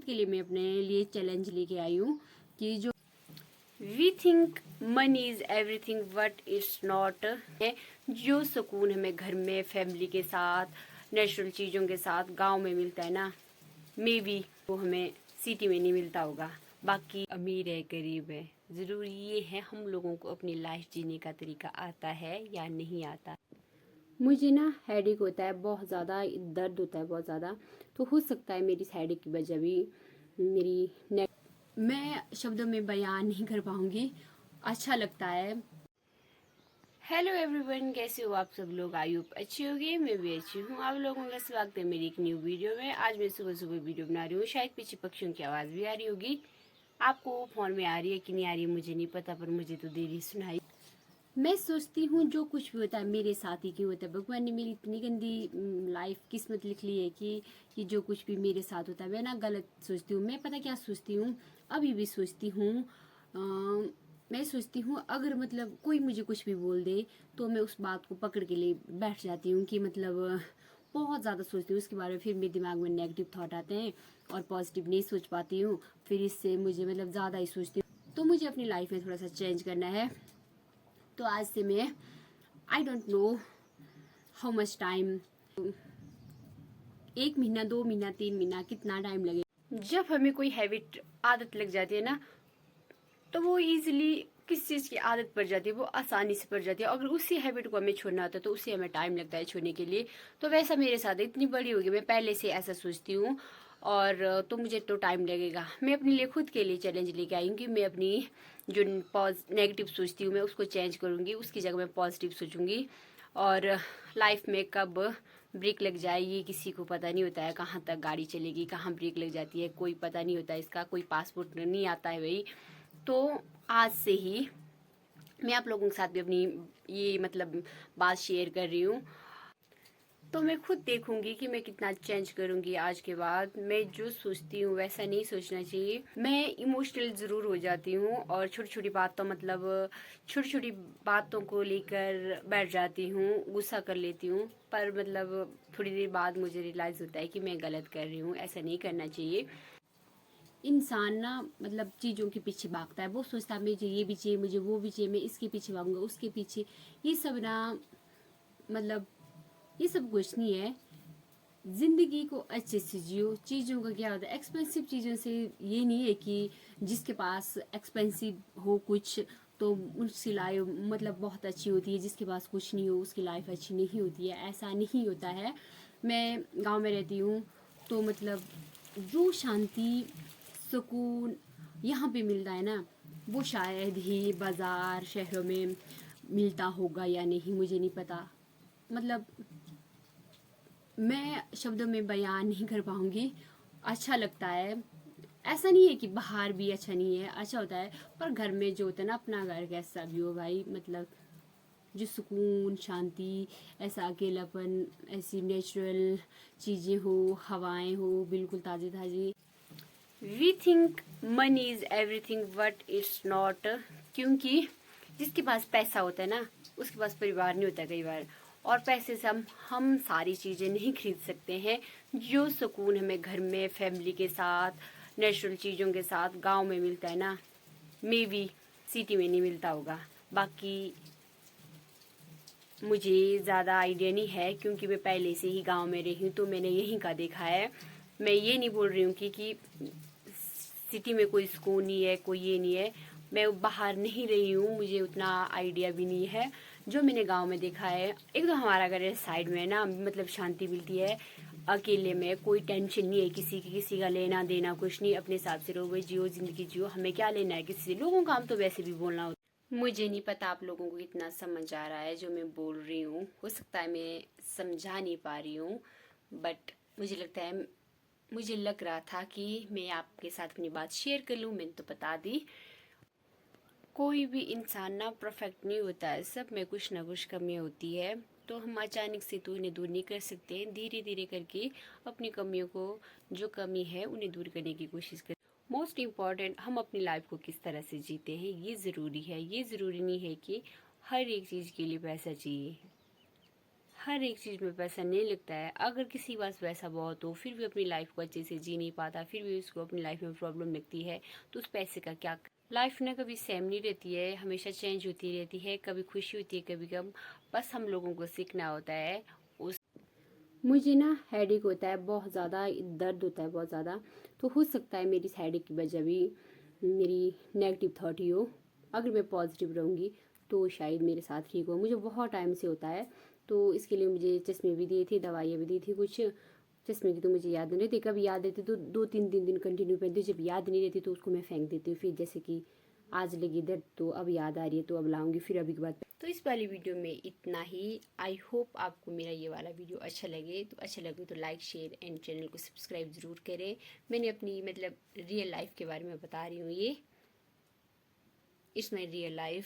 के लिए मैं अपने लिए चैलेंज लेके आई हूँ कि जो we think money is everything but it's not है। जो सुकून हमें घर में फैमिली के साथ नेचुरल चीज़ों के साथ गांव में मिलता है ना, मे बी वो हमें सिटी में नहीं मिलता होगा। बाकी अमीर है गरीब है, ज़रूरी ये है हम लोगों को अपनी लाइफ जीने का तरीका आता है या नहीं आता। मुझे ना हेडेक होता है बहुत ज़्यादा, दर्द होता है बहुत ज़्यादा, तो हो सकता है मेरी इस हेडेक की वजह भी मेरी नेक मैं शब्दों में बयान नहीं कर पाऊंगी। अच्छा लगता है। हेलो एवरीवन, कैसे हो आप सब लोग? आई होप अच्छी होगी, मैं भी अच्छी हूँ। आप लोगों का स्वागत है मेरी एक न्यू वीडियो में। आज मैं सुबह सुबह वीडियो बना रही हूँ, शायद पीछे पक्षियों की आवाज़ भी आ रही होगी। आपको फोन में आ रही है कि नहीं आ रही है मुझे नहीं पता, पर मुझे तो दे रही सुनाई। मैं सोचती हूँ जो कुछ भी होता है मेरे साथ ही क्यों होता है। भगवान ने मेरी इतनी गंदी लाइफ किस्मत लिख ली है कि जो कुछ भी मेरे साथ होता है मैं ना गलत सोचती हूँ। मैं पता क्या सोचती हूँ, अभी भी सोचती हूँ। मैं सोचती हूँ अगर मतलब कोई मुझे कुछ भी बोल दे तो मैं उस बात को पकड़ के लिए बैठ जाती हूँ कि मतलब बहुत ज़्यादा सोचती हूँ उसके बारे में। फिर मेरे दिमाग में नेगेटिव थॉट आते हैं और पॉजिटिव नहीं सोच पाती हूँ। फिर इससे मुझे मतलब ज़्यादा ही सोचती हूँ। तो मुझे अपनी लाइफ में थोड़ा सा चेंज करना है। तो आज से मैं I don't know how much time, 1 महीना 2 महीना 3 महीना कितना टाइम लगे। जब हमें कोई हैबिट आदत लग जाती है ना, तो वो इजीली किस चीज़ की आदत पड़ जाती है, वो आसानी से पड़ जाती है। अगर उसी हैबिट को हमें छोड़ना होता है तो उसे हमें टाइम लगता है छोड़ने के लिए। तो वैसा मेरे साथ इतनी बड़ी होगी, मैं पहले से ऐसा सोचती हूँ और तो मुझे तो टाइम लगेगा। मैं अपने लिए खुद के लिए चैलेंज लेके आई हूँ कि मैं अपनी जो नेगेटिव सोचती हूँ मैं उसको चेंज करूँगी, उसकी जगह मैं पॉजिटिव सोचूंगी। और लाइफ में कब ब्रेक लग जाए ये किसी को पता नहीं होता है, कहाँ तक गाड़ी चलेगी, कहाँ ब्रेक लग जाती है कोई पता नहीं होता है। इसका कोई पासपोर्ट नहीं आता है भाई। तो आज से ही मैं आप लोगों के साथ भी अपनी ये मतलब बात शेयर कर रही हूँ। तो मैं खुद देखूंगी कि मैं कितना चेंज करूंगी आज के बाद। मैं जो सोचती हूँ वैसा नहीं सोचना चाहिए। मैं इमोशनल ज़रूर हो जाती हूँ और छोटी छोटी बातों मतलब छोटी छोटी बातों को लेकर बैठ जाती हूँ, गुस्सा कर लेती हूँ। पर मतलब थोड़ी देर बाद मुझे रियलाइज़ होता है कि मैं गलत कर रही हूँ, ऐसा नहीं करना चाहिए। इंसान ना मतलब चीज़ों के पीछे भागता है, वो सोचता है मुझे ये भी चाहिए, मुझे वो भी चाहिए, मैं इसके पीछे भागूंगा उसके पीछे। ये सब ना मतलब ये सब कुछ नहीं है। जिंदगी को अच्छे से जियो। चीज़ों का क्या होता है, एक्सपेंसिव चीज़ों से ये नहीं है कि जिसके पास एक्सपेंसिव हो कुछ तो उसकी लाइफ मतलब बहुत अच्छी होती है, जिसके पास कुछ नहीं हो उसकी लाइफ अच्छी नहीं होती है, ऐसा नहीं होता है। मैं गांव में रहती हूँ तो मतलब जो शांति सुकून यहाँ पे मिलता है ना, वो शायद ही बाज़ार शहरों में मिलता होगा या नहीं मुझे नहीं पता। मतलब मैं शब्दों में बयान नहीं कर पाऊंगी। अच्छा लगता है, ऐसा नहीं है कि बाहर भी अच्छा नहीं है, अच्छा होता है। पर घर में जो होता है ना, अपना घर कैसा भी हो भाई, मतलब जो सुकून शांति, ऐसा अकेलापन, ऐसी नेचुरल चीज़ें हो, हवाएं हो बिल्कुल ताज़ी ताज़ी। We think money is everything but it's not. क्योंकि जिसके पास पैसा होता है ना उसके पास परिवार नहीं होता कई बार। और पैसे से हम सारी चीज़ें नहीं खरीद सकते हैं। जो सुकून हमें घर में फैमिली के साथ नेचुरल चीज़ों के साथ गांव में मिलता है ना, मे बी सिटी में नहीं मिलता होगा। बाकी मुझे ज़्यादा आइडिया नहीं है क्योंकि मैं पहले से ही गांव में रही हूँ, तो मैंने यहीं का देखा है। मैं ये नहीं बोल रही हूँ कि सिटी में कोई सुकून नहीं है, कोई ये नहीं है। मैं बाहर नहीं रही हूँ, मुझे उतना आइडिया भी नहीं है। जो मैंने गांव में देखा है, एक तो हमारा घर साइड में ना मतलब शांति मिलती है। अकेले में कोई टेंशन नहीं है किसी की, किसी का लेना देना कुछ नहीं। अपने हिसाब से रहो भाई, जियो जिंदगी जियो, हमें क्या लेना है किसी से। लोगों का हम तो वैसे भी बोलना होता है। मुझे नहीं पता आप लोगों को कितना समझ आ रहा है जो मैं बोल रही हूँ, हो सकता है मैं समझा नहीं पा रही हूँ। बट मुझे लग रहा था कि मैं आपके साथ अपनी बात शेयर कर लूँ, मैंने तो बता दी। कोई भी इंसान ना परफेक्ट नहीं होता है, सब में कुछ ना कुछ कमी होती है। तो हम अचानक से तो इन्हें दूर नहीं कर सकते, धीरे धीरे करके अपनी कमियों को, जो कमी है उन्हें दूर करने की कोशिश करें। मोस्ट इम्पॉर्टेंट हम अपनी लाइफ को किस तरह से जीते हैं ये ज़रूरी है। ये ज़रूरी नहीं है कि हर एक चीज़ के लिए पैसा चाहिए। हर एक चीज़ में पैसा नहीं लगता है। अगर किसी के पास पैसा बहुत हो फिर भी अपनी लाइफ को अच्छे से जी नहीं पाता, फिर भी उसको अपनी लाइफ में प्रॉब्लम लगती है, तो उस पैसे का क्या। लाइफ ना कभी सेम नहीं रहती है, हमेशा चेंज होती रहती है, कभी खुशी होती है कभी गम। बस हम लोगों को सीखना होता है। उस मुझे ना हेडेक होता है बहुत ज़्यादा, दर्द होता है बहुत ज़्यादा, तो हो सकता है मेरी इस हेडेक की वजह भी मेरी नेगेटिव थॉट ही हो। अगर मैं पॉजिटिव रहूँगी तो शायद मेरे साथ ठीक हो। मुझे बहुत टाइम से होता है, तो इसके लिए मुझे चश्मे भी दिए थे, दवाइयाँ भी दी थी कुछ। चश्मे की तो मुझे याद नहीं रहती, कभी याद रहती तो 2-3 दिन कंटिन्यू पहनती हूँ, जब याद नहीं रहती तो उसको मैं फेंक देती हूँ। फिर जैसे कि आज लगी दर्द तो अब याद आ रही है तो अब लाऊंगी, फिर अभी के बाद। तो इस वाली वीडियो में इतना ही। आई होप आपको मेरा ये वाला वीडियो अच्छा लगे, तो अच्छा लगे तो लाइक शेयर एंड चैनल को सब्सक्राइब ज़रूर करें। मैंने अपनी मतलब रियल लाइफ के बारे में बता रही हूँ, ये इट्स माई रियल लाइफ।